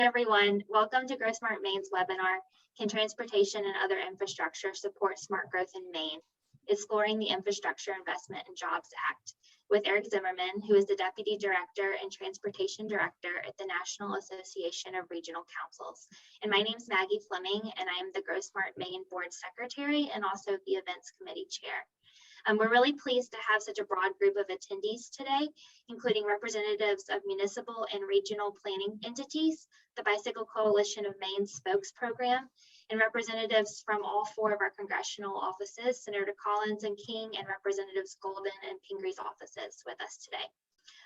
Everyone, welcome to Grow Smart Maine's webinar, Can Transportation and Other Infrastructure Support Smart Growth in Maine? Exploring the Infrastructure Investment and Jobs Act, with Erich Zimmermann, who is the Deputy Director and Transportation Director at the National Association of Regional Councils. And my name is Maggie Fleming, and I am the Grow Smart Maine Board Secretary and also the Events Committee Chair. We're really pleased to have such a broad group of attendees today, including representatives of municipal and regional planning entities, the Bicycle Coalition of Maine Spokes Program, and representatives from all four of our congressional offices, Senator Collins and King, and Representatives Golden and Pingree's offices with us today.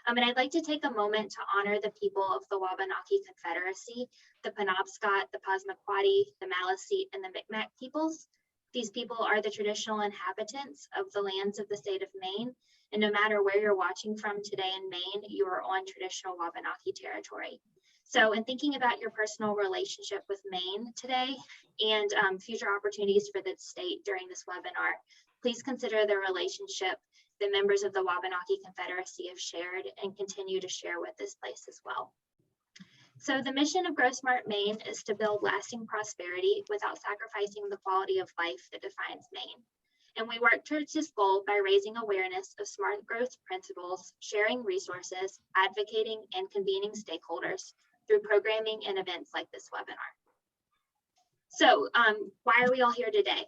And I'd like to take a moment to honor the people of the Wabanaki Confederacy, the Penobscot, the Passamaquoddy, the Maliseet, and the Micmac peoples. These people are the traditional inhabitants of the lands of the state of Maine, and no matter where you're watching from today in Maine, you are on traditional Wabanaki territory. So in thinking about your personal relationship with Maine today and future opportunities for the state during this webinar, please consider the relationship that members of the Wabanaki Confederacy have shared and continue to share with this place as well. So the mission of Grow Smart Maine is to build lasting prosperity without sacrificing the quality of life that defines Maine. And we work towards this goal by raising awareness of smart growth principles, sharing resources, advocating, and convening stakeholders through programming and events like this webinar. So why are we all here today?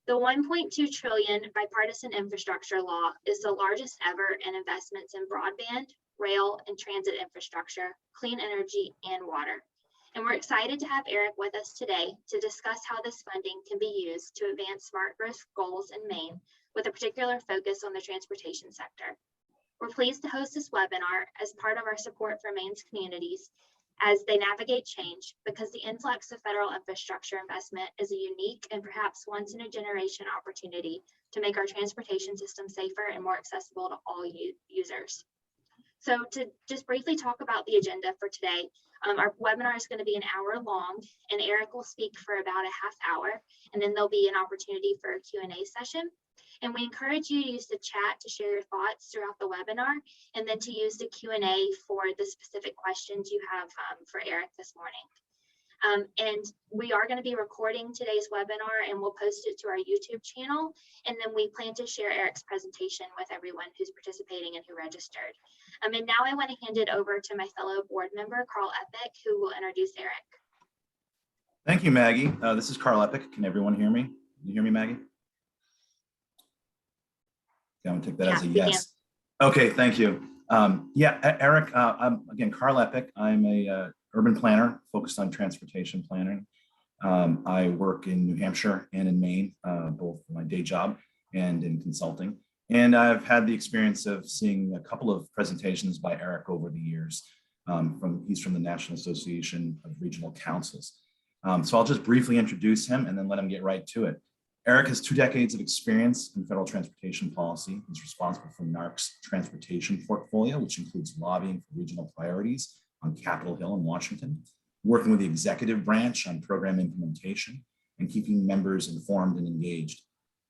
The $1.2 trillion bipartisan infrastructure law is the largest ever in investments in broadband, rail, and transit infrastructure, clean energy, and water. And we're excited to have Erich with us today to discuss how this funding can be used to advance smart growth goals in Maine, with a particular focus on the transportation sector. We're pleased to host this webinar as part of our support for Maine's communities as they navigate change, because the influx of federal infrastructure investment is a unique and perhaps once in a generation opportunity to make our transportation system safer and more accessible to all users. So to just briefly talk about the agenda for today, our webinar is going to be an hour long, and Erich will speak for about a half hour, and then there'll be an opportunity for a Q&A session. And we encourage you to use the chat to share your thoughts throughout the webinar, and then to use the Q&A for the specific questions you have for Erich this morning. And we are going to be recording today's webinar, and we'll post it to our YouTube channel. And then we plan to share Erich's presentation with everyone who's participating and who registered. And now I want to hand it over to my fellow board member, Carl Epic, who will introduce Erich. Thank you, Maggie. This is Carl Epic. Can everyone hear me? Can you hear me, Maggie? Okay, I'm gonna take that as a yes. Okay, thank you. Erich, I'm again Carl Epic. I'm a urban planner focused on transportation planning. I work in New Hampshire and in Maine, both in my day job and in consulting. And I've had the experience of seeing a couple of presentations by Erich over the years. He's from the National Association of Regional Councils. So I'll just briefly introduce him and then let him get right to it. Erich has 2 decades of experience in federal transportation policy. He's responsible for NARC's transportation portfolio, which includes lobbying for regional priorities on Capitol Hill in Washington, working with the executive branch on program implementation, and keeping members informed and engaged.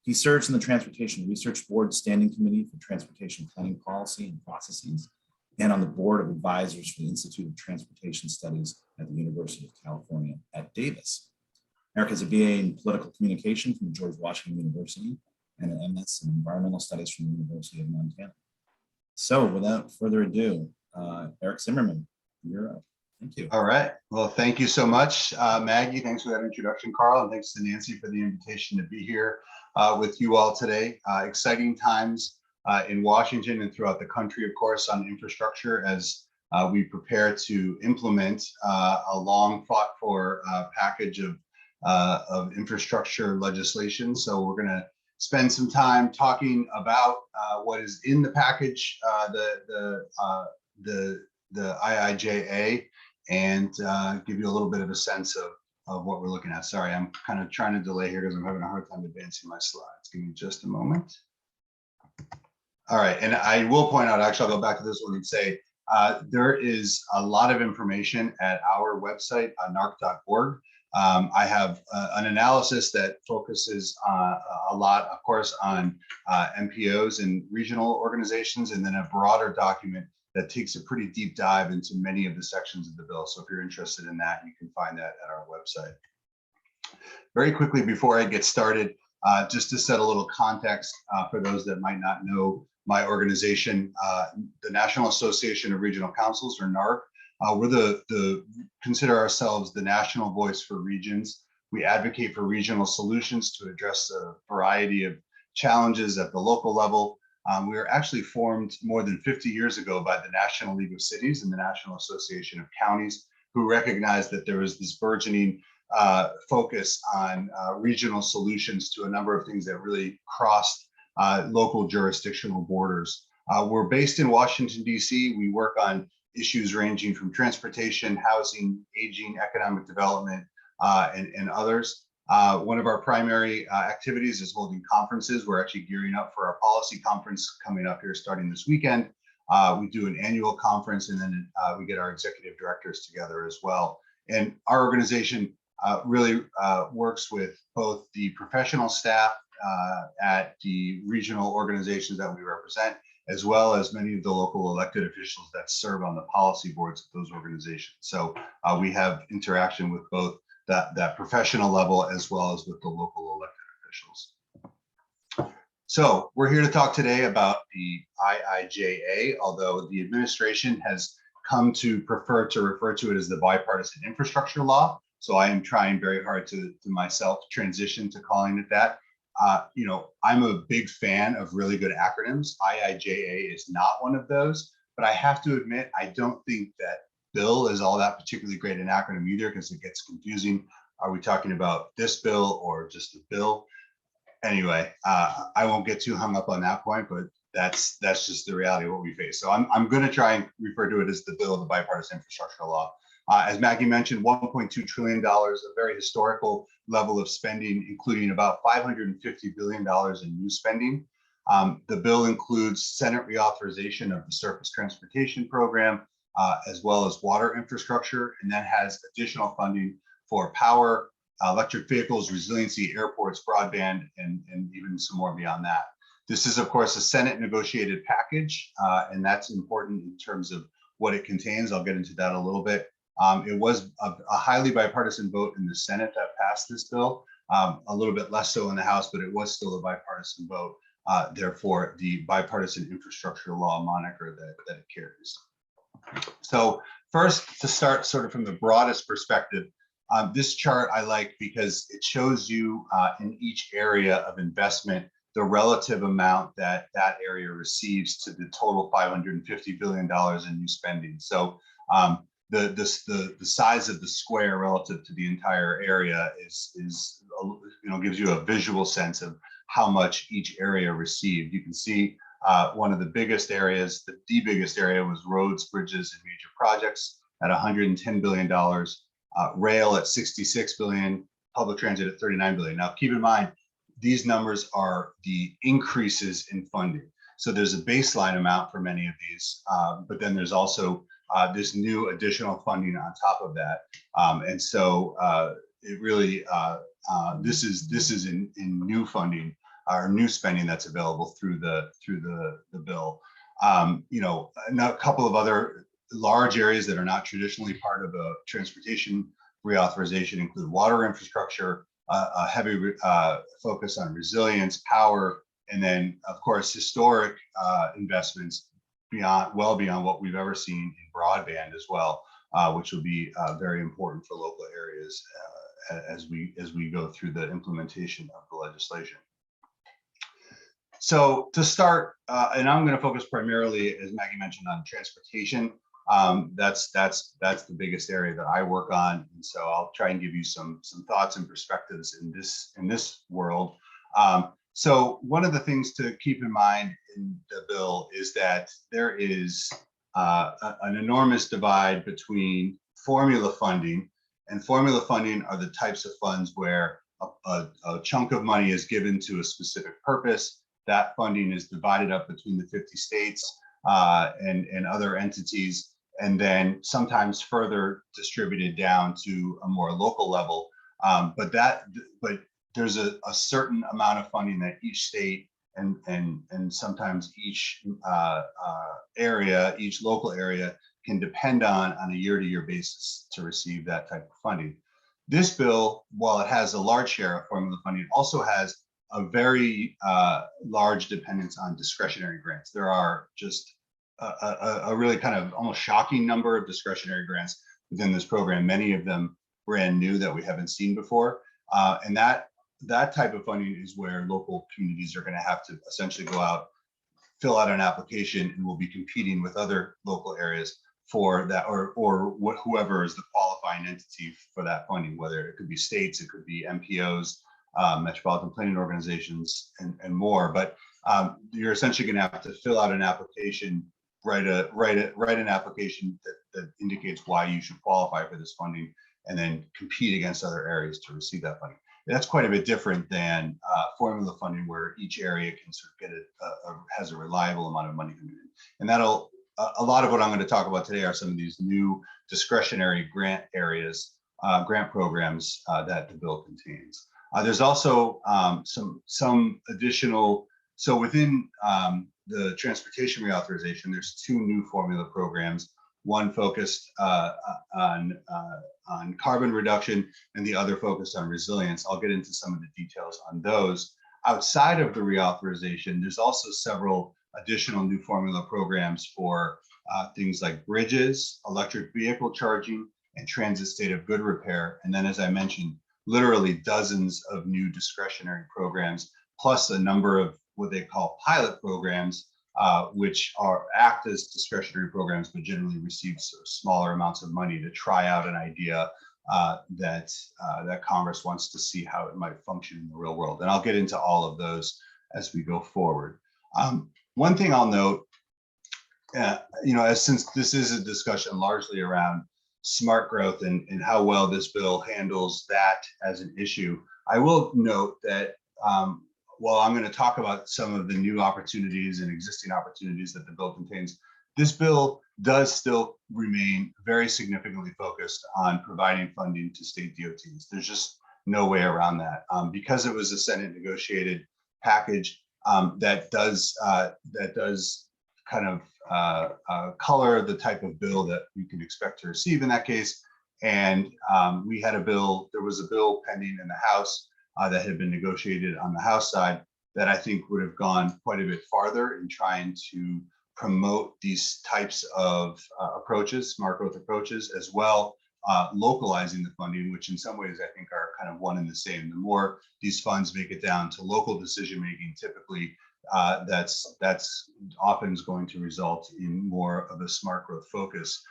He serves in the Transportation Research Board Standing Committee for Transportation Planning Policy and Processes, and on the Board of Advisors for the Institute of Transportation Studies at the University of California at Davis. Erich has a BA in Political Communication from George Washington University and an MS in Environmental Studies from the University of Montana. So without further ado, Erich Zimmermann, you're up. Thank you. All right. Well, thank you so much, Maggie. Thanks for that introduction, Carl, and thanks to Nancy for the invitation to be here with you all today. Exciting times in Washington and throughout the country, of course, on infrastructure as we prepare to implement a long fought for package of infrastructure legislation. So we're going to spend some time talking about what is in the package, the IIJA, and give you a little bit of a sense of what we're looking at. Sorry, I'm kind of trying to delay here because I'm having a hard time advancing my slides. Give me just a moment. All right, and I will point out, actually, I'll go back to this one and say, there is a lot of information at our website, narc.org. I have an analysis that focuses a lot, of course, on MPOs and regional organizations, and then a broader document that takes a pretty deep dive into many of the sections of the bill. So if you're interested in that, you can find that at our website. Very quickly before I get started, just to set a little context for those that might not know my organization, the National Association of Regional Councils, or NARC. We're consider ourselves the national voice for regions. We advocate for regional solutions to address a variety of challenges at the local level. We were actually formed more than 50 years ago by the National League of Cities and the National Association of Counties, who recognized that there was this burgeoning focus on regional solutions to a number of things that really crossed local jurisdictional borders. We're based in Washington, D.C. We work on issues ranging from transportation, housing, aging, economic development, and others. One of our primary activities is holding conferences. We're actually gearing up for our policy conference coming up here starting this weekend. We do an annual conference, and then we get our executive directors together as well. And our organization really works with both the professional staff at the regional organizations that we represent, as well as many of the local elected officials that serve on the policy boards of those organizations. So we have interaction with both that professional level as well as with the local elected officials. So we're here to talk today about the IIJA, although the administration has come to prefer to refer to it as the Bipartisan Infrastructure Law. So I am trying very hard to myself transition to calling it that. You know, I'm a big fan of really good acronyms. IIJA is not one of those, but I have to admit, I don't think that bill is all that particularly great an acronym either, because it gets confusing. Are we talking about this bill or just a bill? Anyway, I won't get too hung up on that point, but that's just the reality of what we face. So I'm going to try and refer to it as the bill of the Bipartisan Infrastructure Law. As Maggie mentioned, $1.2 trillion, a very historical level of spending, including about $550 billion in new spending. The bill includes Senate reauthorization of the Surface Transportation Program, as well as water infrastructure, and then has additional funding for power, electric vehicles, resiliency, airports, broadband, and even some more beyond that. This is, of course, a Senate negotiated package, and that's important in terms of what it contains. I'll get into that a little bit. It was a highly bipartisan vote in the Senate that passed this bill, a little bit less so in the House, but it was still a bipartisan vote. Therefore, the Bipartisan Infrastructure Law moniker that it carries. So first, to start sort of from the broadest perspective, this chart I like because it shows you in each area of investment the relative amount that area receives to the total $550 billion in new spending. So the size of the square relative to the entire area is gives you a visual sense of how much each area received. You can see one of the biggest areas, the biggest area was roads, bridges, and major projects at $110 billion, rail at $66 billion, public transit at $39 billion. Now, keep in mind, these numbers are the increases in funding. So there's a baseline amount for many of these, but then there's also this new additional funding on top of that. And so it really, this is in new funding or new spending that's available through the bill. A couple of other large areas that are not traditionally part of a transportation reauthorization include water infrastructure, a heavy focus on resilience, power, and then, of course, historic investments well beyond what we've ever seen in broadband as well, which will be very important for local areas as we go through the implementation of the legislation. So to start, and I'm going to focus primarily, as Maggie mentioned, on transportation. That's the biggest area that I work on, and so I'll try and give you some thoughts and perspectives in this world. So one of the things to keep in mind in the bill is that there is an enormous divide between formula funding, and formula funding are the types of funds where a chunk of money is given to a specific purpose. That funding is divided up between the 50 states and other entities, and then sometimes further distributed down to a more local level. But there's a certain amount of funding that each state and sometimes each each local area can depend on a year-to-year basis to receive that type of funding. This bill, while it has a large share of formula funding, also has a very large dependence on discretionary grants. There are just a really kind of almost shocking number of discretionary grants within this program, many of them brand new that we haven't seen before. And that type of funding is where local communities are going to have to essentially go out, fill out an application, and will be competing with other local areas for that, or whoever is the qualifying entity for that funding, whether it could be states, it could be MPOs, Metropolitan Planning organizations, and more. But you're essentially going to have to fill out an application, write an application that indicates why you should qualify for this funding, and then compete against other areas to receive that funding. That's quite a bit different than formula funding, where each area can sort of get has a reliable amount of money coming in. And that'll a lot of what I'm going to talk about today are some of these new discretionary grant areas, grant programs that the bill contains. There's also some additional. So within the transportation reauthorization, there's two new formula programs. One focused on carbon reduction, and the other focused on resilience. I'll get into some of the details on those. Outside of the reauthorization, there's also several additional new formula programs for things like bridges, electric vehicle charging, and transit state of good repair. And then, as I mentioned, literally dozens of new discretionary programs, plus a number of what they call pilot programs, which act as discretionary programs, but generally receive sort of smaller amounts of money to try out an idea that Congress wants to see how it might function in the real world. And I'll get into all of those as we go forward. One thing I'll note, since this is a discussion largely around smart growth and how well this bill handles that as an issue, I will note that while I'm going to talk about some of the new opportunities and existing opportunities that the bill contains, this bill does still remain very significantly focused on providing funding to state DOTs. There's just no way around that. Because it was a Senate negotiated package, that does kind of color the type of bill that you can expect to receive in that case. And we had a bill, there was a bill pending in the House that had been negotiated on the House side that I think would have gone quite a bit farther in trying to promote these types of approaches, smart growth approaches, as well localizing the funding, which in some ways I think are kind of one and the same. The more these funds make it down to local decision making, typically that's often going to result in more of a smart growth focus,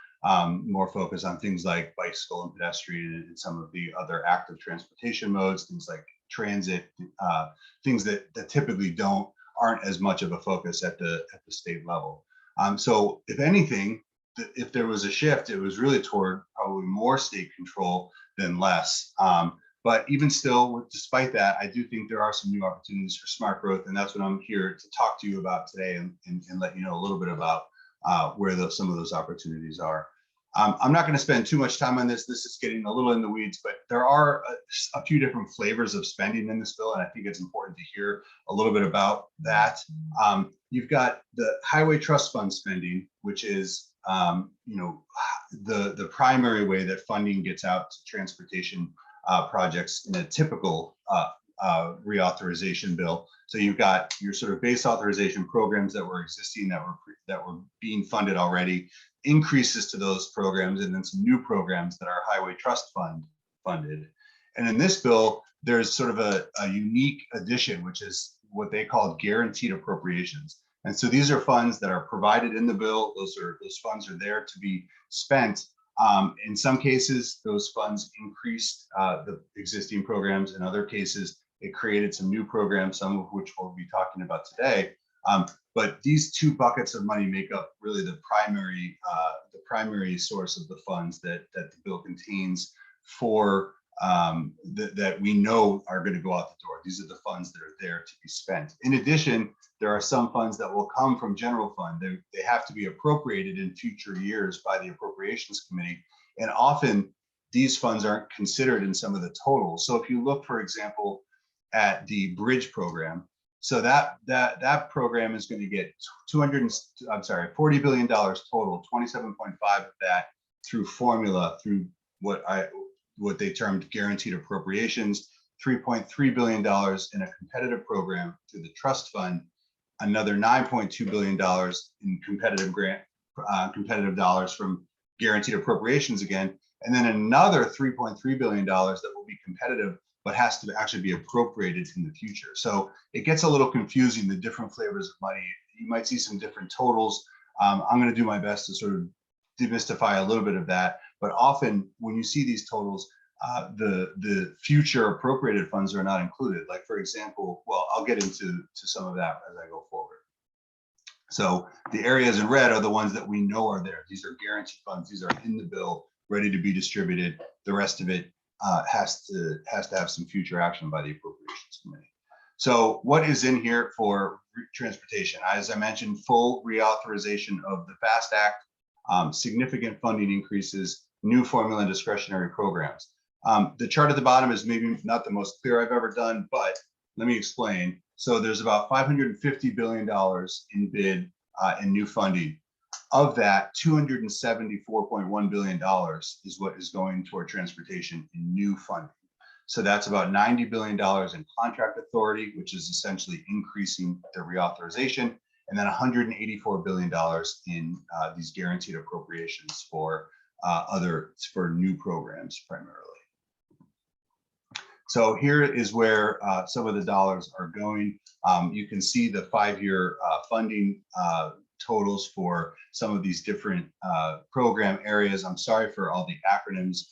more focus on things like bicycle and pedestrian and some of the other active transportation modes, things like transit, things that typically aren't as much of a focus at the state level. So if anything, if there was a shift, it was really toward probably more state control than less. But even still, despite that, I do think there are some new opportunities for smart growth, and that's what I'm here to talk to you about today and let you know a little bit about where some of those opportunities are. I'm not going to spend too much time on this. This is getting a little in the weeds, but there are a few different flavors of spending in this bill, and I think it's important to hear a little bit about that. You've got the Highway Trust Fund spending, which is the primary way that funding gets out to transportation projects in a typical reauthorization bill. So you've got your sort of base authorization programs that were existing, that were being funded already, increases to those programs, and then some new programs that are Highway Trust Fund funded. And in this bill, there's sort of a unique addition, which is what they call guaranteed appropriations. And so these are funds that are provided in the bill. Those funds are there to be spent. In some cases, those funds increased the existing programs. In other cases, it created some new programs, some of which we'll be talking about today. But these two buckets of money make up really the primary source of the funds that the bill contains for that we know are going to go out the door. These are the funds that are there to be spent. In addition, there are some funds that will come from general fund. They have to be appropriated in future years by the Appropriations Committee. And often these funds aren't considered in some of the totals. So if you look, for example, at the bridge program, So that program is going to get $40 billion total, 27.5 of that through formula, through what they termed guaranteed appropriations, $3.3 billion in a competitive program through the trust fund, another $9.2 billion in competitive dollars from guaranteed appropriations again, and then another $3.3 billion that will be competitive but has to actually be appropriated in the future. So it gets a little confusing, the different flavors of money. You might see some different totals. I'm going to do my best to sort of demystify a little bit of that. But often when you see these totals, the future appropriated funds are not included. Like, for example, well, I'll get into some of that as I go forward. So the areas in red are the ones that we know are there. These are guaranteed funds. These are in the bill, ready to be distributed. The rest of it has to have some future action by the Appropriations Committee. So what is in here for transportation? As I mentioned, full reauthorization of the FAST Act, significant funding increases, new formula and discretionary programs. The chart at the bottom is maybe not the most clear I've ever done, but let me explain. So there's about $550 billion in bid in new funding. Of that, $274.1 billion is what is going toward transportation in new funding. So that's about $90 billion in contract authority, which is essentially increasing the reauthorization, and then $184 billion in these guaranteed appropriations for new programs primarily. So here is where some of the dollars are going. You can see the 5-year funding totals for some of these different program areas. I'm sorry for all the acronyms.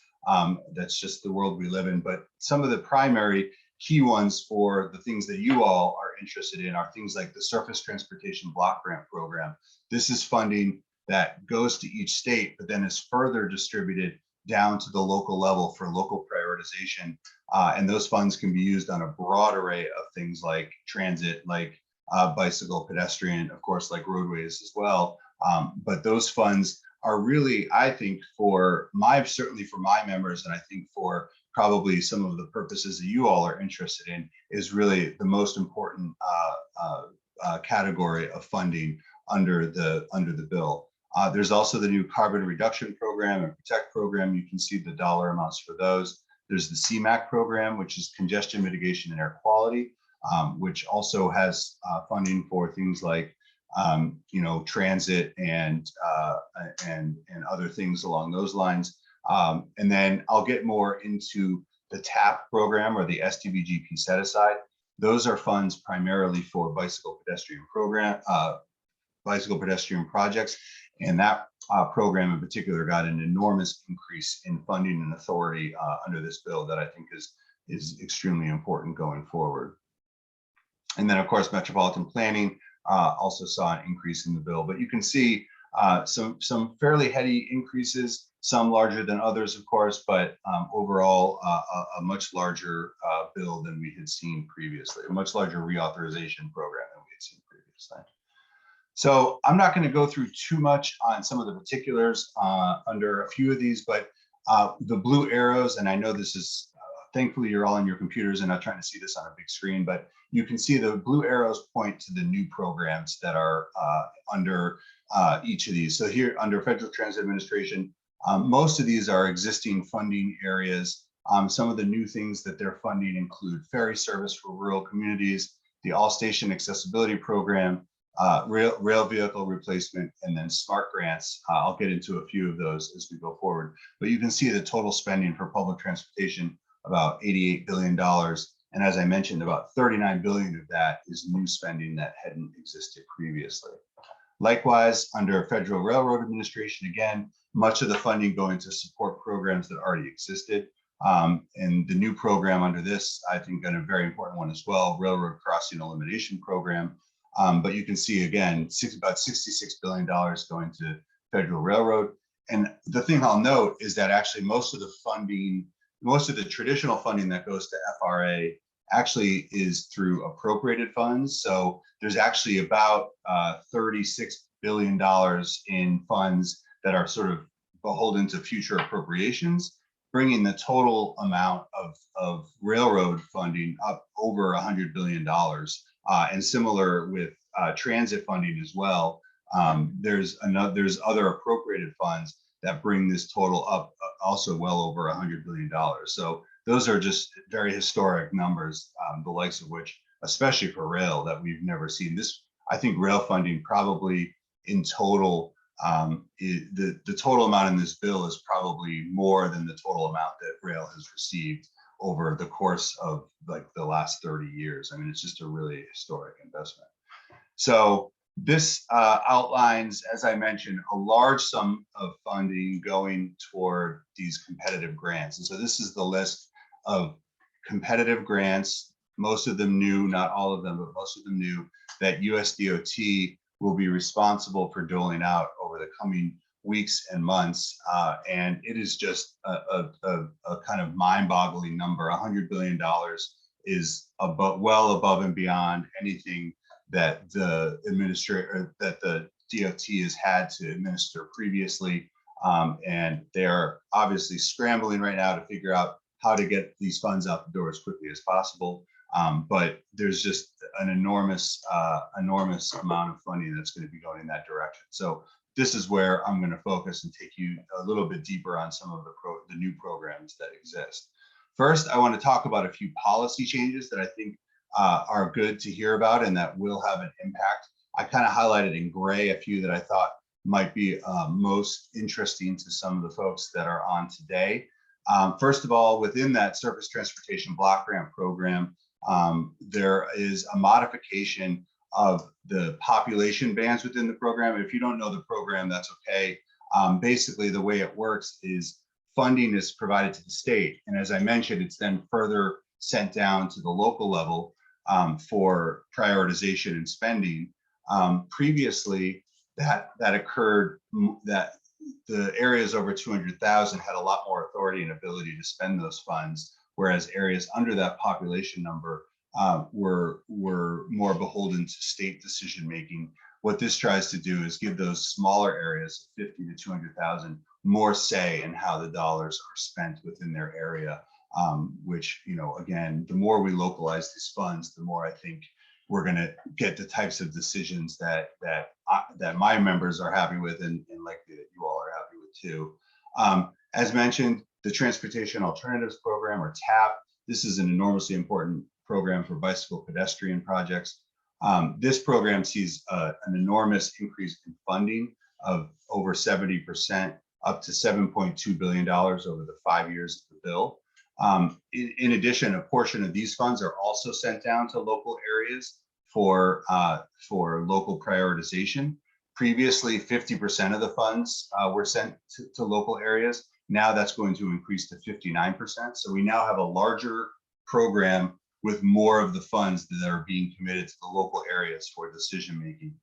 That's just the world we live in. But some of the primary key ones for the things that you all are interested in are things like the Surface Transportation Block Grant Program. This is funding that goes to each state, but then is further distributed down to the local level for local prioritization. And those funds can be used on a broad array of things like transit, like bicycle, pedestrian, of course, like roadways as well. But those funds are really, I think, certainly for my members, and I think for probably some of the purposes that you all are interested in, is really the most important category of funding under the bill. There's also the new carbon reduction program and protect program. You can see the dollar amounts for those. There's the CMAQ program, which is congestion mitigation and air quality, which also has funding for things like transit and other things along those lines. And then I'll get more into the TAP program, or the STVGP set aside. Those are funds primarily for bicycle pedestrian projects. And that program in particular got an enormous increase in funding and authority under this bill that I think is extremely important going forward. And then, of course, Metropolitan Planning also saw an increase in the bill. But you can see some fairly heady increases, some larger than others, of course, but overall a much larger bill than we had seen previously, a much larger reauthorization program than we had seen previously. So I'm not going to go through too much on some of the particulars under a few of these, but the blue arrows, and I know this is, thankfully you're all on your computers and not trying to see this on a big screen, but you can see the blue arrows point to the new programs that are under each of these. So here under Federal Transit Administration, most of these are existing funding areas. Some of the new things that they're funding include ferry service for rural communities, the All Station Accessibility Program, rail vehicle replacement, and then SMART grants. I'll get into a few of those as we go forward. But you can see the total spending for public transportation, about $88 billion. And as I mentioned, about $39 billion of that is new spending that hadn't existed previously. Likewise, under Federal Railroad Administration, again, much of the funding going to support programs that already existed. And the new program under this, I think, and a very important one as well, Railroad Crossing Elimination Program. But you can see, again, about $66 billion going to Federal Railroad. And the thing I'll note is that actually most of the traditional funding that goes to FRA actually is through appropriated funds. So there's actually about $36 billion in funds that are sort of beholden to future appropriations. bringing the total amount of railroad funding up over $100 billion. And similar with transit funding as well. There's other appropriated funds that bring this total up also well over $100 billion. So those are just very historic numbers, the likes of which, especially for rail, that we've never seen. This, I think rail funding probably in total, the total amount in this bill is probably more than the total amount that rail has received over the course of like the last 30 years. I mean, it's just a really historic investment. So this outlines, as I mentioned, a large sum of funding going toward these competitive grants. And so this is the list of competitive grants, most of them new, not all of them, but most of them new, that USDOT will be responsible for doling out over the coming weeks and months. And it is just a kind of mind-boggling number. $100 billion is well above and beyond anything that the DOT has had to administer previously. And they're obviously scrambling right now to figure out how to get these funds out the door as quickly as possible. But there's just an enormous amount of funding that's going to be going in that direction. So this is where I'm going to focus and take you a little bit deeper on some of the new programs that exist. First, I want to talk about a few policy changes that I think are good to hear about and that will have an impact. I kind of highlighted in gray a few that I thought might be most interesting to some of the folks that are on today. First of all, within that Surface Transportation Block Grant Program, there is a modification of the population bands within the program. If you don't know the program, that's okay. Basically, the way it works is funding is provided to the state. And as I mentioned, it's then further sent down to the local level for prioritization and spending. Previously, that occurred, that the areas over 200,000 had a lot more authority and ability to spend those funds, whereas areas under that population number were more beholden to state decision making. What this tries to do is give those smaller areas, 50 to 200,000, more say in how the dollars are spent within their area. Which, you know, again, the more we localize these funds, the more I think we're going to get the types of decisions that my members are happy with, and likely that you all are happy with too. As mentioned, the Transportation Alternatives Program, or TAP, this is an enormously important program for bicycle pedestrian projects. This program sees an enormous increase in funding of over 70%, up to $7.2 billion over the 5 years of the bill. In addition, a portion of these funds are also sent down to local areas for local prioritization. Previously, 50% of the funds were sent to local areas. Now that's going to increase to 59%. So we now have a larger program with more of the funds that are being committed to the local areas for decision making.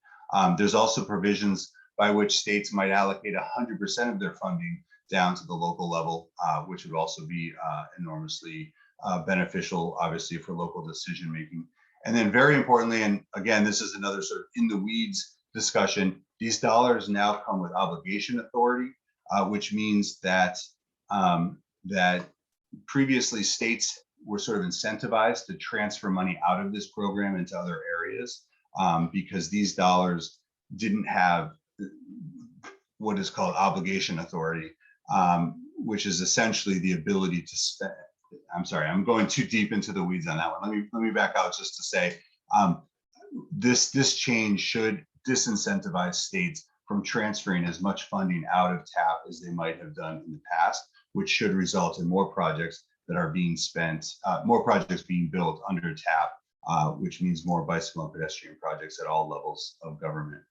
There's also provisions by which states might allocate 100% of their funding down to the local level, which would also be enormously beneficial, obviously, for local decision making. And then very importantly, and again, this is another sort of in the weeds discussion, these dollars now come with obligation authority, which means that that previously states were sort of incentivized to transfer money out of this program into other areas because these dollars didn't have what is called obligation authority, which is essentially the ability to spend. I'm sorry, I'm going too deep into the weeds on that one. Let me back out just to say this change should disincentivize states from transferring as much funding out of TAP as they might have done in the past, which should result in more projects that are being spent, more projects being built under TAP, which means more bicycle and pedestrian projects at all levels of government.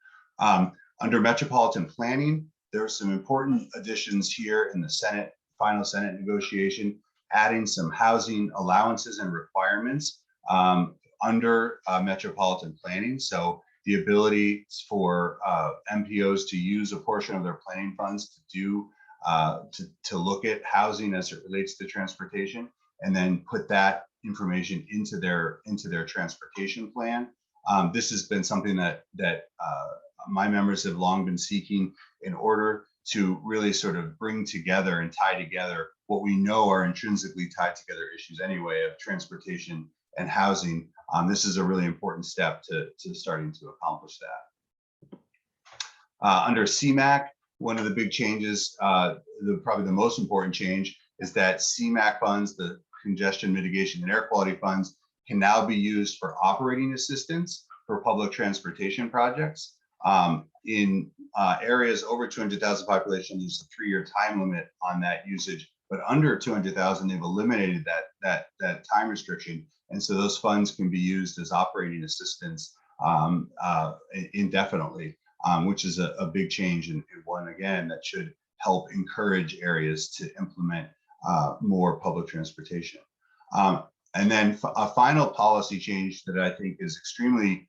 Under Metropolitan Planning, there are some important additions here in the Senate, final Senate negotiation, adding some housing allowances and requirements under Metropolitan Planning. So the ability for MPOs to use a portion of their planning funds to do to look at housing as it relates to transportation, and then put that information into their transportation plan. This has been something that my members have long been seeking in order to really sort of bring together and tie together what we know are intrinsically tied together issues anyway of transportation and housing. This is a really important step to starting to accomplish that. Under CMAQ, one of the big changes, probably the most important change, is that CMAQ funds, the congestion mitigation and air quality funds, can now be used for operating assistance for public transportation projects. In areas over 200,000 population, there's a 3-year time limit on that usage, but under 200,000, they've eliminated that time restriction. And so those funds can be used as operating assistance indefinitely, which is a big change, and one, again, that should help encourage areas to implement more public transportation. And then a final policy change that I think is extremely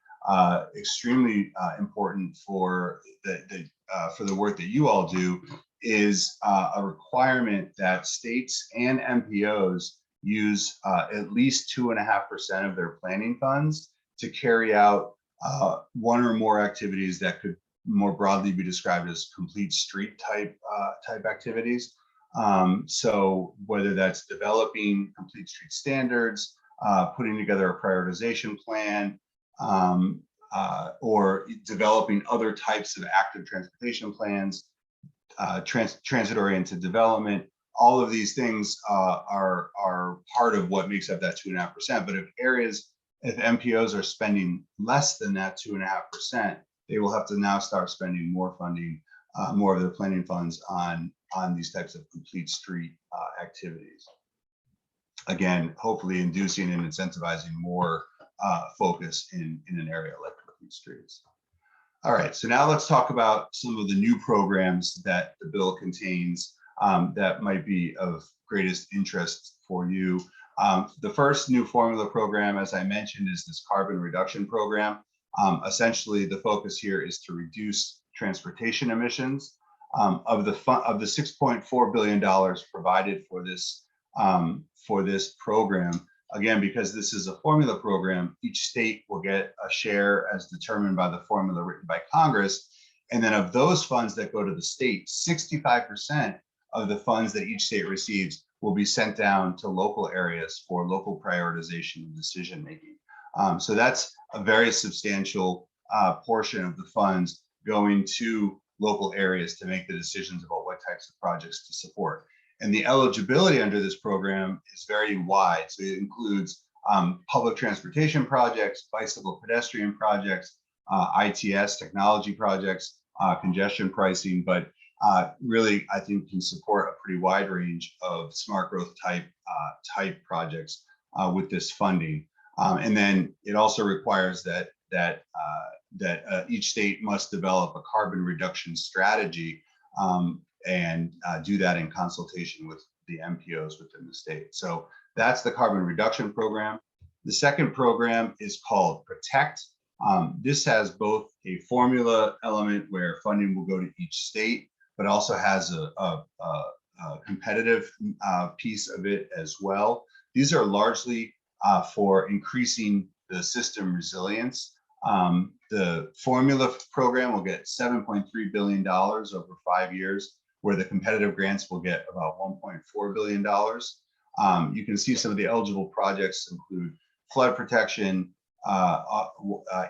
important for the work that you all do is a requirement that states and MPOs use at least 2.5% of their planning funds to carry out one or more activities that could more broadly be described as complete street type activities. So whether that's developing complete street standards, putting together a prioritization plan, or developing other types of active transportation plans, transit-oriented development, all of these things are part of what makes up that 2.5%. But if MPOs are spending less than that 2.5%, they will have to now start spending more funding, more of their planning funds on these types of complete street activities. Again, hopefully inducing and incentivizing more focus in an area like complete streets. All right, so now let's talk about some of the new programs that the bill contains that might be of greatest interest for you. The first new formula program, as I mentioned, is this carbon reduction program. Essentially, the focus here is to reduce transportation emissions. Of the $6.4 billion provided for this program, again, because this is a formula program, each state will get a share as determined by the formula written by Congress. And then of those funds that go to the state, 65% of the funds that each state receives will be sent down to local areas for local prioritization and decision making. So that's a very substantial portion of the funds going to local areas to make the decisions about what types of projects to support. And the eligibility under this program is very wide. So it includes public transportation projects, bicycle pedestrian projects, ITS technology projects, congestion pricing, but really, I think can support a pretty wide range of smart growth type projects with this funding. And then it also requires that each state must develop a carbon reduction strategy and do that in consultation with the MPOs within the state. So that's the carbon reduction program. The second program is called Protect. This has both a formula element where funding will go to each state, but also has a competitive piece of it as well. These are largely for increasing the system resilience. The formula program will get $7.3 billion over 5 years, where the competitive grants will get about $1.4 billion. You can see some of the eligible projects include flood protection, aquatic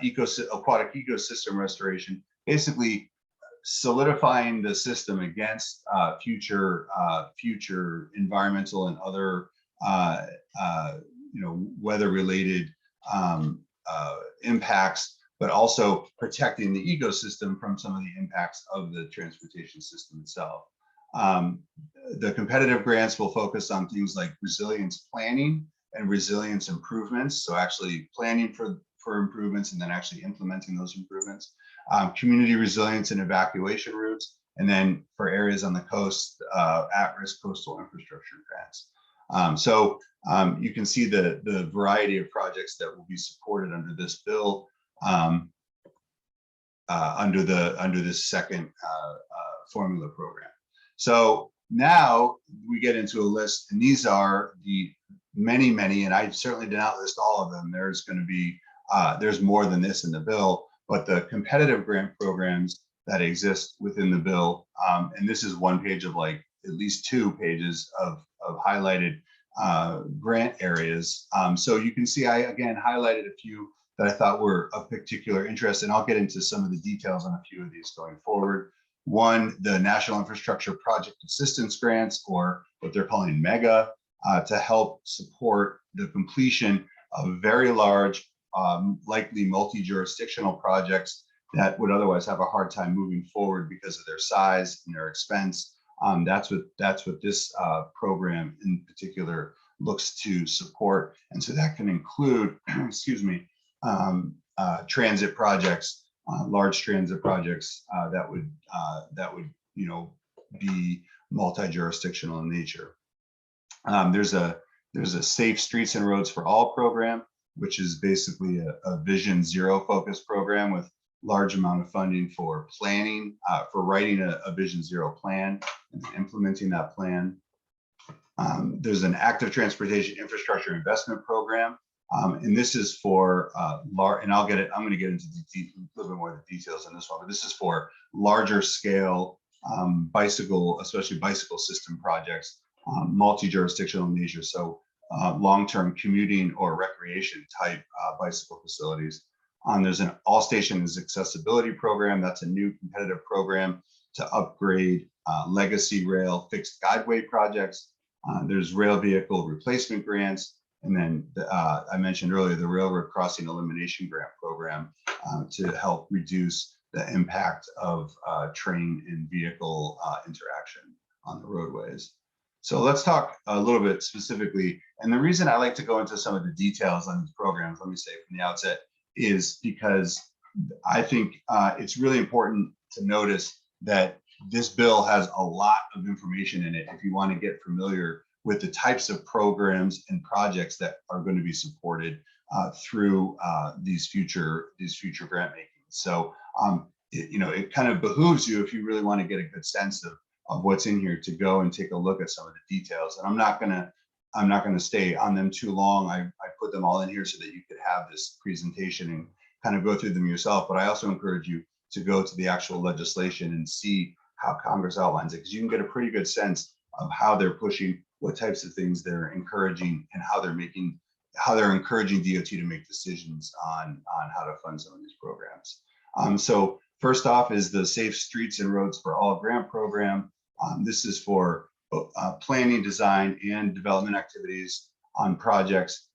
ecosystem restoration, basically solidifying the system against future environmental and other weather-related impacts, but also protecting the ecosystem from some of the impacts of the transportation system itself. The competitive grants will focus on things like resilience planning and resilience improvements. So actually planning for improvements and then actually implementing those improvements. Community resilience and evacuation routes, and then for areas on the coast, at-risk coastal infrastructure grants. So you can see the variety of projects that will be supported under this bill under this second formula program. So now we get into a list, and these are the many, and I certainly did not list all of them. There's going to be there's more than this in the bill, but the competitive grant programs that exist within the bill, and this is one page of like at least 2 pages of highlighted grant areas. So you can see I again highlighted a few that I thought were of particular interest, and I'll get into some of the details on a few of these going forward. One, the National Infrastructure Project Assistance Grants, or what they're calling MEGA, to help support the completion of very large, likely multi-jurisdictional projects that would otherwise have a hard time moving forward because of their size and their expense. That's what this program in particular looks to support, and so that can include, excuse me, transit projects, large transit projects that would be multi-jurisdictional in nature. There's a Safe Streets and Roads for All program, which is basically a Vision Zero focus program with large amount of funding for planning, for writing a Vision Zero plan and implementing that plan. There's an Active Transportation Infrastructure Investment Program, and this is for and I'm going to get into a little bit more of the details on this one, but this is for larger scale bicycle, especially bicycle system projects, multi-jurisdictional in nature. So long-term commuting or recreation type bicycle facilities. There's an All Stations Accessibility Program. That's a new competitive program to upgrade legacy rail fixed guideway projects. There's rail vehicle replacement grants. And then I mentioned earlier, the Railroad Crossing Elimination Grant Program to help reduce the impact of train and vehicle interaction on the roadways. So let's talk a little bit specifically. And the reason I like to go into some of the details on these programs, let me say from the outset, is because I think it's really important to notice that this bill has a lot of information in it if you want to get familiar with the types of programs and projects that are going to be supported through these future grant making. So it kind of behooves you, if you really want to get a good sense of what's in here, to go and take a look at some of the details. And I'm not gonna stay on them too long. I put them all in here so that you could have this presentation and kind of go through them yourself. But I also encourage you to go to the actual legislation and see how Congress outlines it, because you can get a pretty good sense of how they're pushing, what types of things they're encouraging, and how they're encouraging DOT to make decisions on how to fund some of these programs. So first off is the Safe Streets and Roads for All grant program. This is for planning, design, and development activities on projects.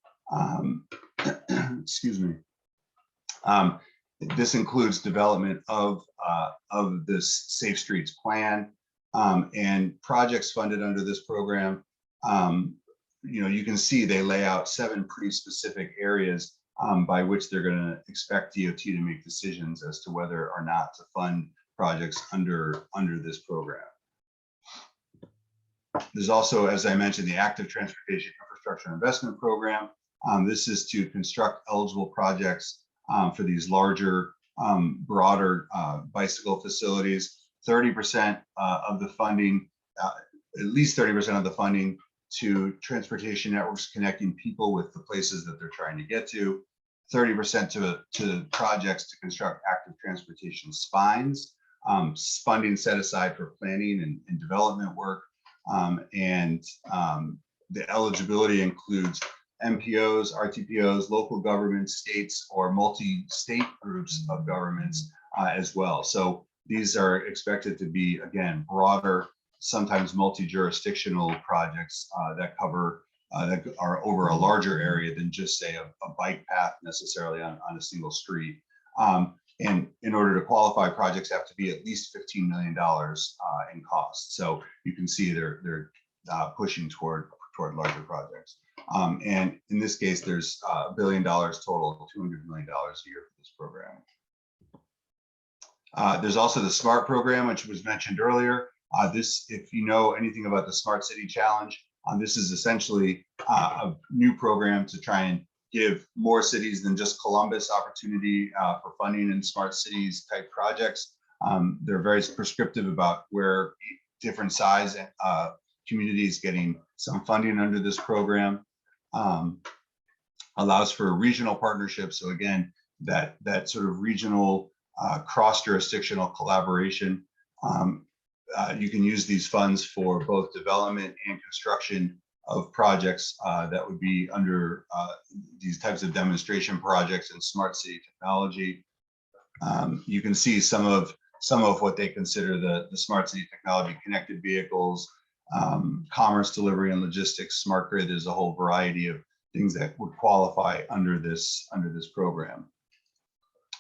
Excuse me. This includes development of this Safe Streets plan and projects funded under this program. You can see they lay out 7 pretty specific areas by which they're going to expect DOT to make decisions as to whether or not to fund projects under this program. There's also, as I mentioned, the Active Transportation Infrastructure Investment Program. This is to construct eligible projects for these larger, broader bicycle facilities. 30% of the funding, at least 30% of the funding to transportation networks connecting people with the places that they're trying to get to. 30% to projects to construct active transportation spines. Funding set aside for planning and development work. The eligibility includes MPOs, RTPOs, local governments, states, or multi-state groups of governments as well. So these are expected to be, again, broader, sometimes multi-jurisdictional projects that cover, that are over a larger area than just, say, a bike path necessarily on a single street. And in order to qualify, projects have to be at least $15 million in cost. So you can see they're pushing toward larger projects. And in this case, there's $1 billion total, $200 million a year for this program. There's also the SMART program, which was mentioned earlier. This, if you know anything about the Smart City Challenge, this is essentially a new program to try and give more cities than just Columbus opportunity for funding in smart cities type projects. They're very prescriptive about where different size communities getting some funding under this program. Allows for regional partnerships. So again, that sort of regional cross-jurisdictional collaboration. you can use these funds for both development and construction of projects that would be under these types of demonstration projects in smart city technology. You can see some of what they consider the smart city technology: connected vehicles, commerce, delivery, and logistics, smart grid. There's a whole variety of things that would qualify under this program.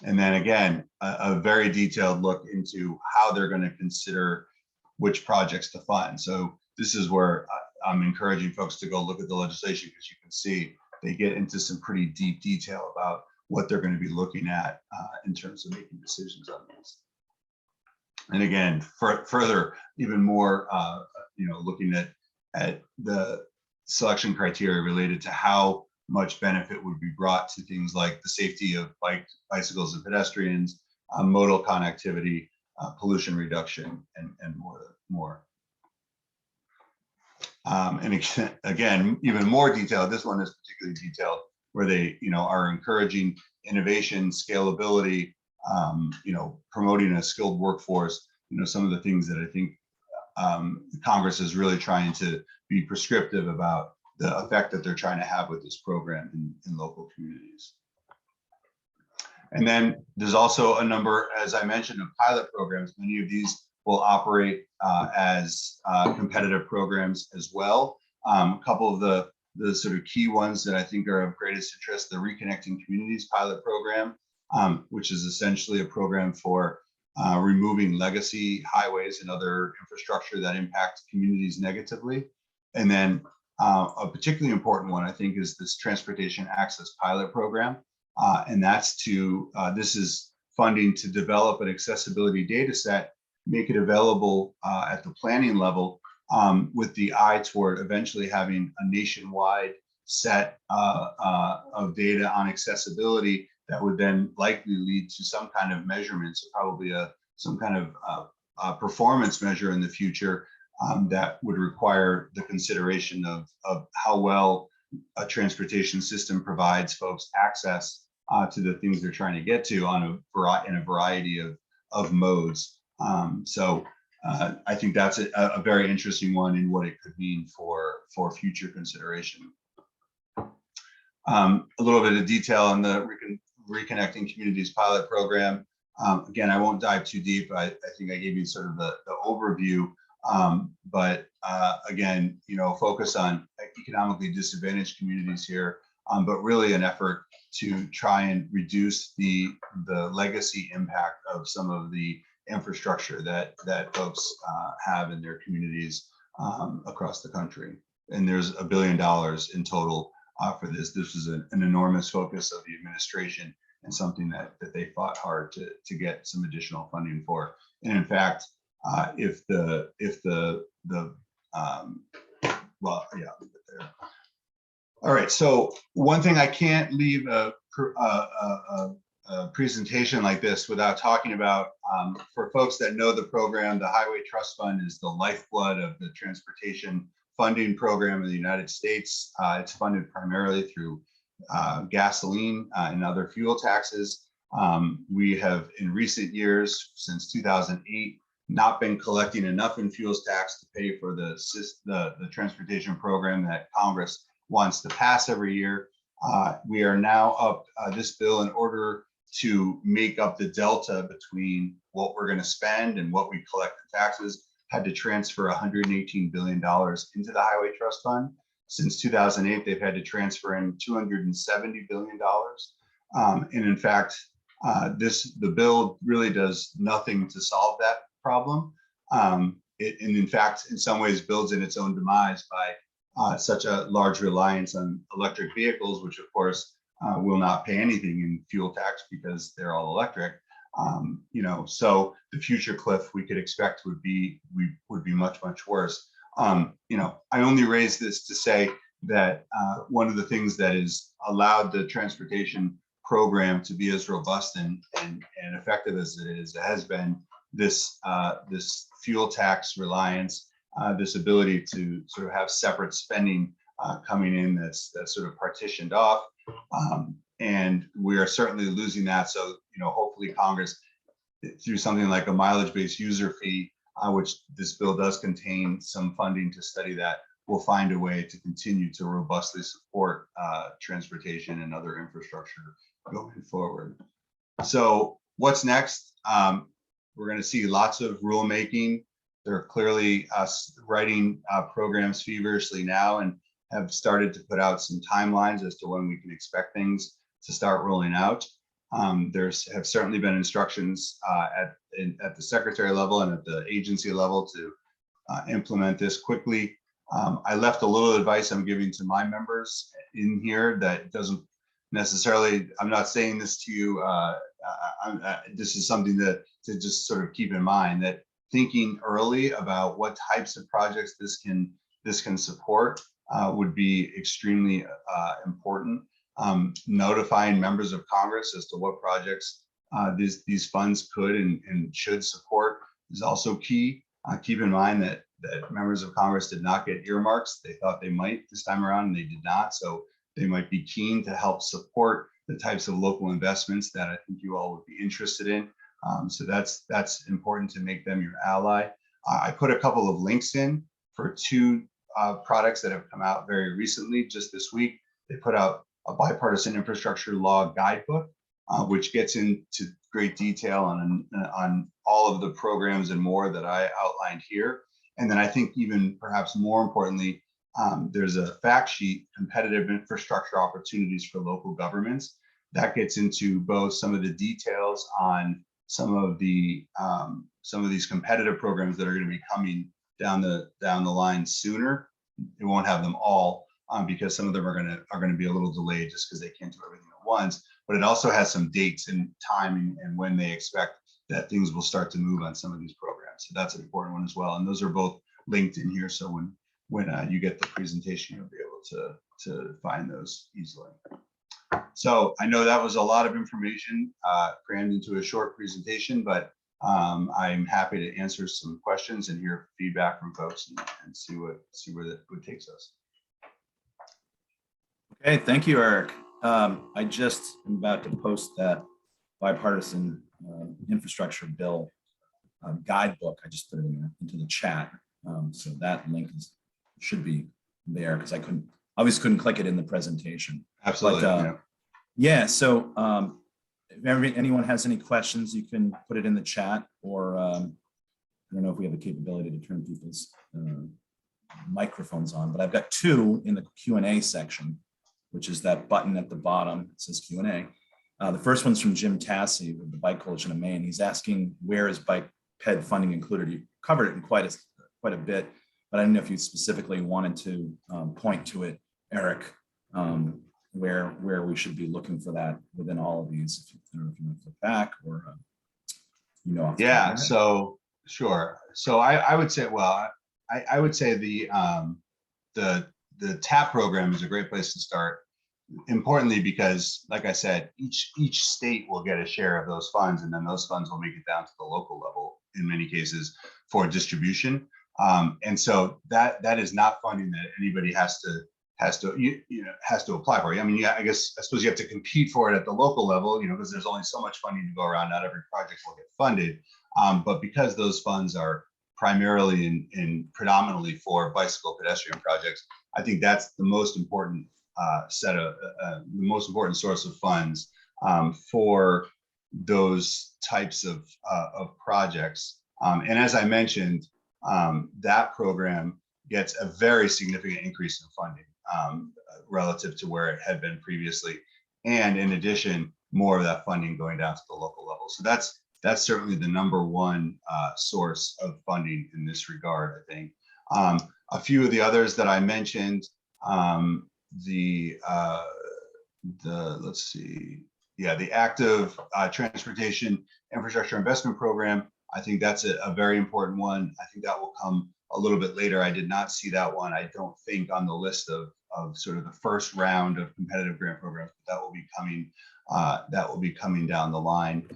And then again, a very detailed look into how they're going to consider which projects to fund. So this is where I'm encouraging folks to go look at the legislation, because you can see they get into some pretty deep detail about what they're going to be looking at in terms of making decisions on this. And again, further, even more, looking at the selection criteria related to how much benefit would be brought to things like the safety of bicycles and pedestrians, modal connectivity, pollution reduction, and more. And again, even more detailed. This one is particularly detailed, where they, are encouraging innovation, scalability, promoting a skilled workforce. Some of the things that I think Congress is really trying to be prescriptive about the effect that they're trying to have with this program in local communities. And then there's also a number, as I mentioned, of pilot programs. Many of these will operate as competitive programs as well. A couple of the sort of key ones that I think are of greatest interest: the Reconnecting Communities pilot program, which is essentially a program for removing legacy highways and other infrastructure that impact communities negatively. And then a particularly important one, I think, is this Transportation Access Pilot Program. And that's this is funding to develop an accessibility data set, make it available at the planning level, with the eye toward eventually having a nationwide set of data on accessibility that would then likely lead to some kind of measurements, probably some kind of performance measure in the future that would require the consideration of how well a transportation system provides folks access to the things they're trying to get to in a variety of modes. So I think that's a very interesting one in what it could mean for future consideration. A little bit of detail on the Reconnecting Communities pilot program. Again, I won't dive too deep. I think I gave you sort of the overview, but again, focus on economically disadvantaged communities here, but really an effort to try and reduce the legacy impact of some of the infrastructure that folks have in their communities across the country. And there's $1 billion in total for this. This is an enormous focus of the administration, and something that they fought hard to get some additional funding for. And in fact, if the well, yeah, I'll leave it there. All right. So one thing I can't leave a presentation like this without talking about, for folks that know the program, the Highway Trust Fund is the lifeblood of the transportation funding program in the United States. It's funded primarily through gasoline and other fuel taxes. We have, in recent years, since 2008, not been collecting enough in fuels tax to pay for the transportation program that Congress wants to pass every year. We are now up this bill, in order to make up the delta between what we're going to spend and what we collect in taxes, had to transfer $118 billion into the Highway Trust Fund. Since 2008, they've had to transfer in $270 billion. And in fact, the bill really does nothing to solve that problem. And in fact, in some ways, builds in its own demise by such a large reliance on electric vehicles, which of course will not pay anything in fuel tax because they're all electric. So the future cliff we could expect would be much, much worse. I only raise this to say that one of the things that has allowed the transportation program to be as robust and effective as it has been this fuel tax reliance, this ability to sort of have separate spending coming in that's sort of partitioned off. And we are certainly losing that. So, hopefully Congress, through something like a mileage-based user fee, which this bill does contain some funding to study that, we'll find a way to continue to robustly support transportation and other infrastructure going forward. So what's next? We're going to see lots of rulemaking. They're clearly writing programs feverishly now and have started to put out some timelines as to when we can expect things to start rolling out. Have certainly been instructions at the secretary level and at the agency level to implement this quickly. I left a little advice I'm giving to my members in here that doesn't necessarily, I'm not saying this to you, this is something to just sort of keep in mind, that thinking early about what types of projects this can support would be extremely important. Notifying members of Congress as to what projects these funds could and should support is also key. Keep in mind that members of Congress did not get earmarks. They thought they might this time around, and they did not. So they might be keen to help support the types of local investments that I think you all would be interested in. So that's important to make them your ally. I put a couple of links in for two products that have come out very recently. Just this week, they put out a bipartisan infrastructure law guidebook, which gets into great detail on all of the programs and more that I outlined here. And then I think even perhaps more importantly, there's a fact sheet, competitive infrastructure opportunities for local governments, that gets into both some of the details on some of these competitive programs that are going to be coming down the line sooner. It won't have them all because some of them are going to be a little delayed just because they can't do everything at once. But it also has some dates and time and when they expect that things will start to move on some of these programs. So that's an important one as well. And those are both linked in here. So when you get the presentation, you'll be able to find those easily. So I know that was a lot of information crammed into a short presentation, but I'm happy to answer some questions and hear feedback from folks and see where that takes us. Okay, thank you, Eric. I just am about to post that bipartisan infrastructure bill guidebook. I just put it into the chat, so that link should be there because I obviously couldn't click it in the presentation. Absolutely. But, yeah. So if anyone has any questions, you can put it in the chat, or I don't know if we have the capability to turn people's microphones on, but I've got two in the Q&A section, which is that button at the bottom. It says Q&A. The first one's from Jim Tassi with the Bike Coalition of Maine. He's asking, where is bike ped funding included? You covered it in quite a bit, but I don't know if you specifically wanted to point to it, Eric, where we should be looking for that within all of these. If you want to flip back or yeah. So sure. So I would say, well, I would say the TAP program is a great place to start. Importantly, because like I said, each state will get a share of those funds, and then those funds will make it down to the local level in many cases for distribution. And so that is not funding that anybody has to apply for. I mean, yeah, I suppose you have to compete for it at the local level, because there's only so much funding to go around. Not every project will get funded, but because those funds are primarily and predominantly for bicycle pedestrian projects, I think that's the most important the most important source of funds for those types of projects. And as I mentioned, that program gets a very significant increase in funding relative to where it had been previously. And in addition, more of that funding going down to the local level. So that's certainly the number one source of funding in this regard, I think. A few of the others that I mentioned, let's see, yeah, the active transportation infrastructure investment program. I think that's a very important one. I think that will come a little bit later. I did not see that one, I don't think, on the list of sort of the first round of competitive grant programs, but that will be coming. That will be coming down the line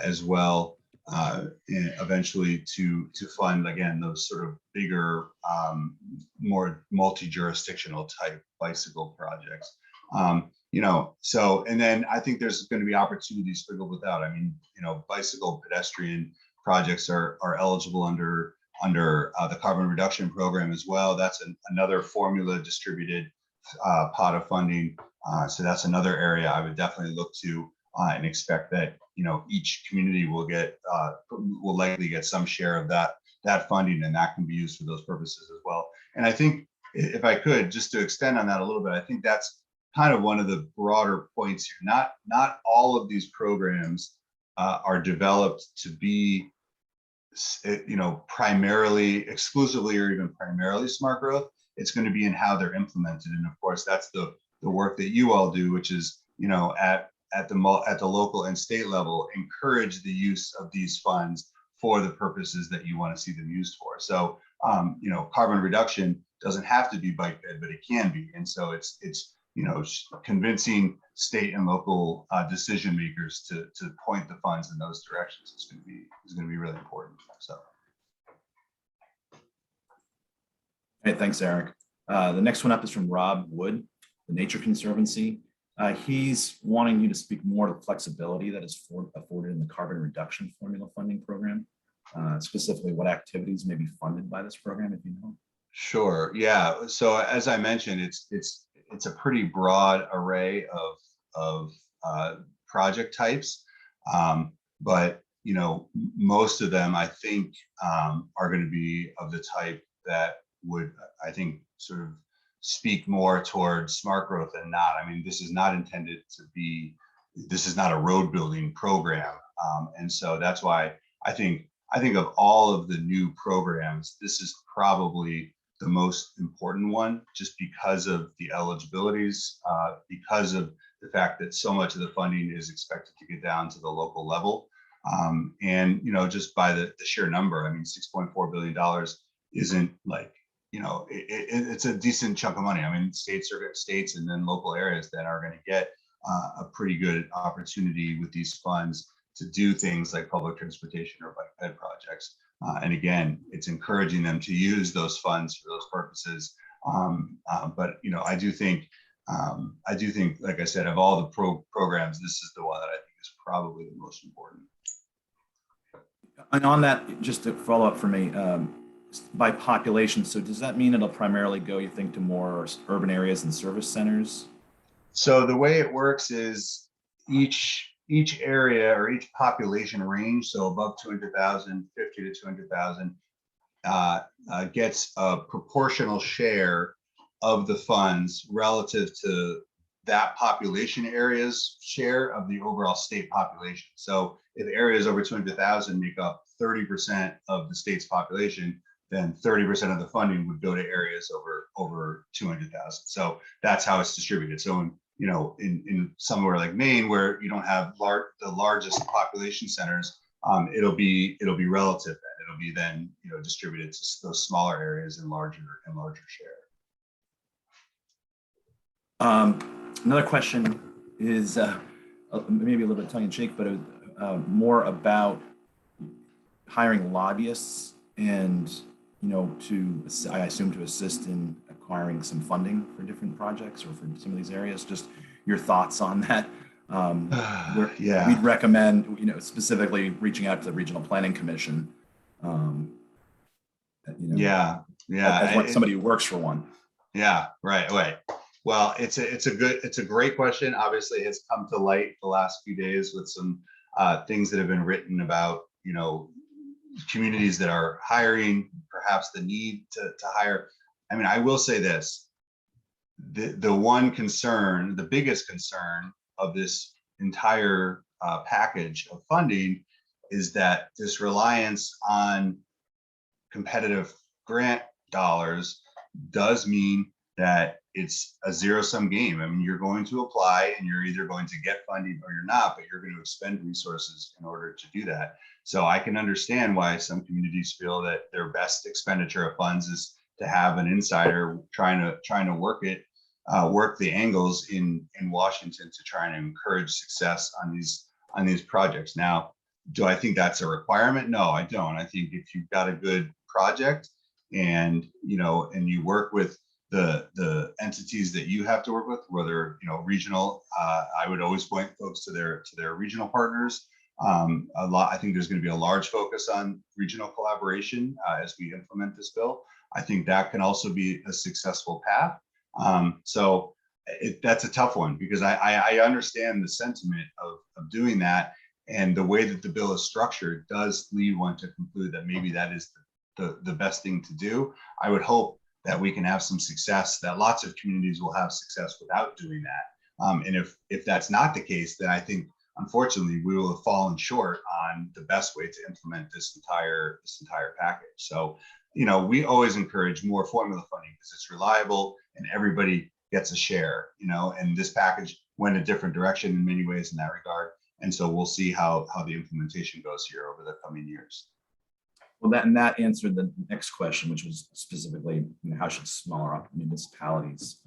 as well, eventually to fund again those sort of bigger, more multi-jurisdictional type bicycle projects. So, and then I think there's going to be opportunities sprinkled without. I mean, bicycle pedestrian projects are eligible under the carbon reduction program as well. That's another formula distributed pot of funding. So that's another area I would definitely look to and expect that, you know, each community will likely get some share of that funding, and that can be used for those purposes as well. And I think, if I could, just to extend on that a little bit, I think that's kind of one of the broader points here. Not all of these programs are developed to be, you know, primarily, exclusively, or even primarily smart growth. It's going to be in how they're implemented, and of course, that's the work that you all do, which is, you know, at the local and state level, encourage the use of these funds for the purposes that you want to see them used for. So, you know, carbon reduction doesn't have to be bike bed, but it can be, and so it's you know, convincing state and local decision makers to point the funds in those directions is going to be really important. So. Hey, thanks, Eric. The next one up is from Rob Wood, the Nature Conservancy. He's wanting you to speak more to the flexibility that is afforded in the carbon reduction formula funding program. Specifically, what activities may be funded by this program, if you know? Sure. Yeah. So as I mentioned, it's a pretty broad array of project types, but you know, most of them I think are going to be of the type that would, I think, sort of speak more towards smart growth than not. I mean, this is not intended to be. This is not a road building program, and so that's why I think of all of the new programs, this is probably the most important one, just because of the eligibilities, because of the fact that so much of the funding is expected to get down to the local level. And, you know, just by the sheer number, I mean, $6.4 billion isn't like, you know, it's a decent chunk of money. I mean, states and then local areas that are going to get a pretty good opportunity with these funds to do things like public transportation or bike ped projects. And again, it's encouraging them to use those funds for those purposes. But you know, I do think, like I said, of all the programs, this is the one that I think is probably the most important. And on that, just to follow up for me, by population, so does that mean it'll primarily go, you think, to more urban areas and service centers? So the way it works is each area or each population range, so above 200,000, 50 to 200,000, gets a proportional share of the funds relative to that population area's share of the overall state population. So if areas over 200,000 make up 30% of the state's population, then 30% of the funding would go to areas over 200,000. So that's how it's distributed. So you know, in somewhere like Maine, where you don't have the largest population centers, it'll be relative. Then it'll be then, you know, distributed to those smaller areas in larger share. Another question is maybe a little bit tongue in cheek, but more about hiring lobbyists and, you know, I assume to assist in acquiring some funding for different projects or for some of these areas. Just your thoughts on that. Yeah, we'd recommend, you know, specifically reaching out to the Regional Planning Commission. You know, as somebody who works for one. Yeah, right. Well, it's a great question. Obviously, it's come to light the last few days with some things that have been written about, you know, communities that are hiring, perhaps the need to hire. I mean, I will say this, the one concern, the biggest concern of this entire package of funding is that this reliance on competitive grant dollars does mean that it's a zero-sum game. I mean, you're going to apply and you're either going to get funding or you're not, but you're going to expend resources in order to do that. So I can understand why some communities feel that their best expenditure of funds is to have an insider trying to work the angles in Washington to try and encourage success on these projects. Now, do I think that's a requirement? No, I don't. I think if you've got a good project and you work with the entities that you have to work with, whether regional, I would always point folks to their regional partners. I think there's going to be a large focus on regional collaboration as we implement this bill. I think that can also be a successful path. That's a tough one because I understand the sentiment of doing that, and the way that the bill is structured does lead one to conclude that maybe that is the best thing to do. I would hope that we can have some success, that lots of communities will have success without doing that. And if that's not the case, then I think, unfortunately, we will have fallen short on the best way to implement this entire package. So, we always encourage more formula funding because it's reliable and everybody gets a share, and this package went a different direction in many ways in that regard. And so we'll see how the implementation goes here over the coming years. Well, that answered the next question, which was specifically, how should smaller municipalities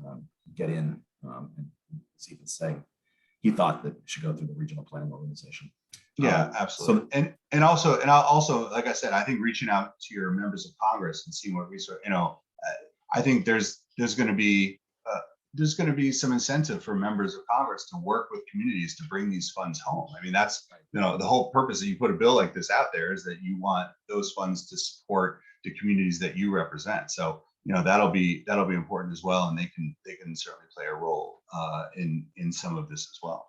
get in and see if it's saying he thought that it should go through the regional planning organization. Yeah, absolutely. So, and also, like I said, I think reaching out to your members of Congress and seeing what research, I think there's going to be some incentive for members of Congress to work with communities to bring these funds home. I mean, that's, the whole purpose that you put a bill like this out there is that you want those funds to support the communities that you represent. So, that'll be important as well. And they can certainly play a role in some of this as well.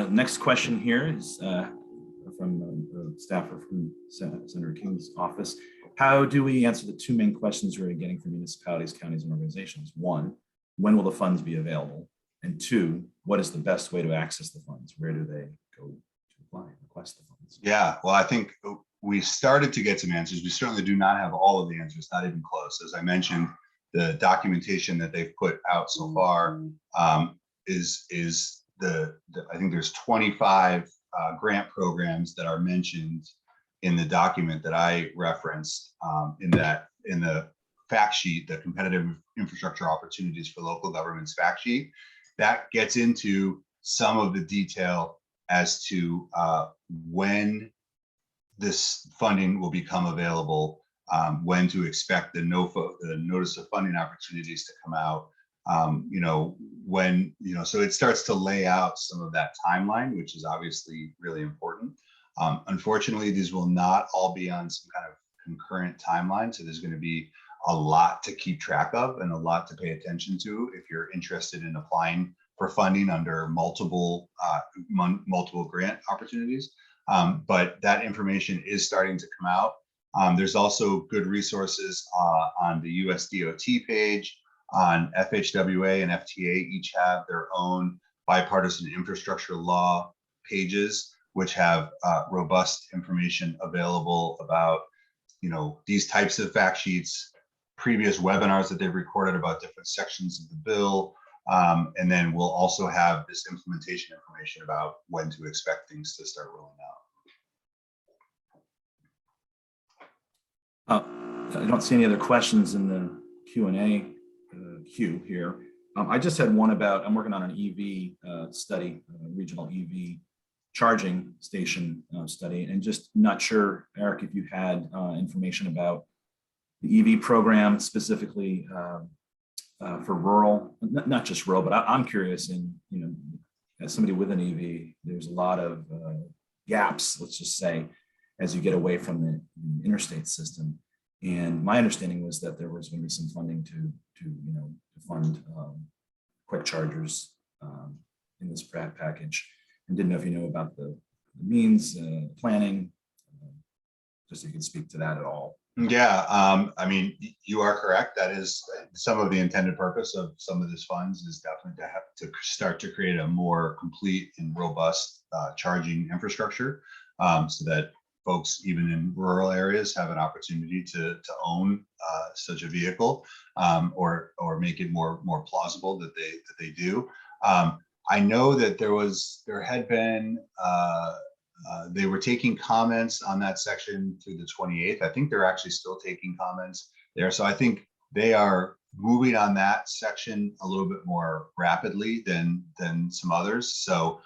Next question here is from a staffer from Senator King's office. How do we answer the two main questions we're getting from municipalities, counties, and organizations? One, when will the funds be available? And two, what is the best way to access the funds? Where do they go to apply and request the funds? Yeah, well, I think we started to get some answers. We certainly do not have all of the answers, not even close. As I mentioned, the documentation that they've put out so far is I think there's 25 grant programs that are mentioned in the document that I referenced in the fact sheet, the Competitive Infrastructure Opportunities for Local Governments fact sheet. That gets into some of the detail as to when this funding will become available, when to expect the notice of funding opportunities to come out, so it starts to lay out some of that timeline, which is obviously really important. Unfortunately, these will not all be on some kind of concurrent timeline. So there's going to be a lot to keep track of and a lot to pay attention to if you're interested in applying for funding under multiple grant opportunities. But that information is starting to come out. There's also good resources on the US DOT page, on FHWA and FTA each have their own bipartisan infrastructure law pages, which have robust information available about, these types of fact sheets, previous webinars that they've recorded about different sections of the bill. And then we'll also have this implementation information about when to expect things to start rolling out. I don't see any other questions in the Q&A queue here. I just had one about, I'm working on an EV study, regional EV charging station study, and just not sure, Eric, if you had information about the EV program specifically for rural, not just rural, but I'm curious as somebody with an EV, there's a lot of gaps, let's just say, as you get away from the interstate system. And my understanding was that there was going to be some funding to fund quick chargers in this package, and didn't know if you know about the means, planning, just so you can speak to that at all. Yeah, I mean, you are correct. That is some of the intended purpose of some of this funds is definitely to have to start to create a more complete and robust charging infrastructure, so that folks even in rural areas have an opportunity to own such a vehicle, or make it more plausible that they do. I know that there had been they were taking comments on that section through the 28th. I think they're actually still taking comments there. So I think they are moving on that section a little bit more rapidly than some others. So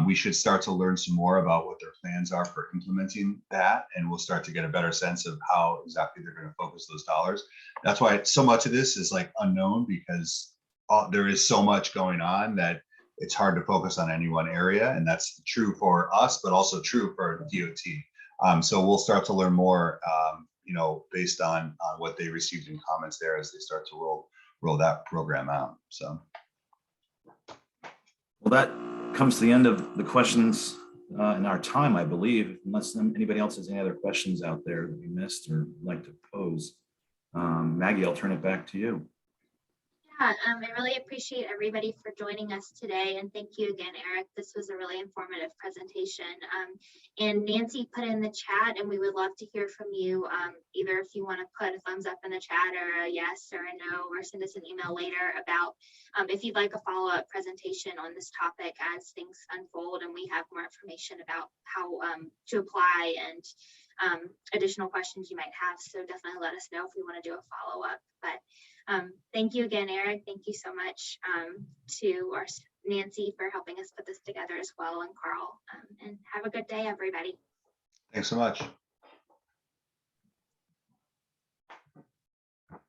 we should start to learn some more about what their plans are for implementing that, and we'll start to get a better sense of how exactly they're going to focus those dollars. That's why so much of this is like unknown, because there is so much going on that it's hard to focus on any one area, and that's true for us, but also true for DOT. So we'll start to learn more, based on what they received in comments there as they start to roll that program out. So. Well, that comes to the end of the questions in our time, I believe, unless anybody else has any other questions out there that we missed or would like to pose. Maggie, I'll turn it back to you. Yeah, I really appreciate everybody for joining us today, and thank you again, Eric. This was a really informative presentation. And Nancy put in the chat, and we would love to hear from you, either if you want to put a thumbs up in the chat or a yes or a no, or send us an email later about if you'd like a follow-up presentation on this topic as things unfold and we have more information about how to apply and additional questions you might have. So definitely let us know if we want to do a follow-up. But thank you again, Eric. Thank you so much to our Nancy for helping us put this together as well, and Carl. And have a good day, everybody. Thanks so much.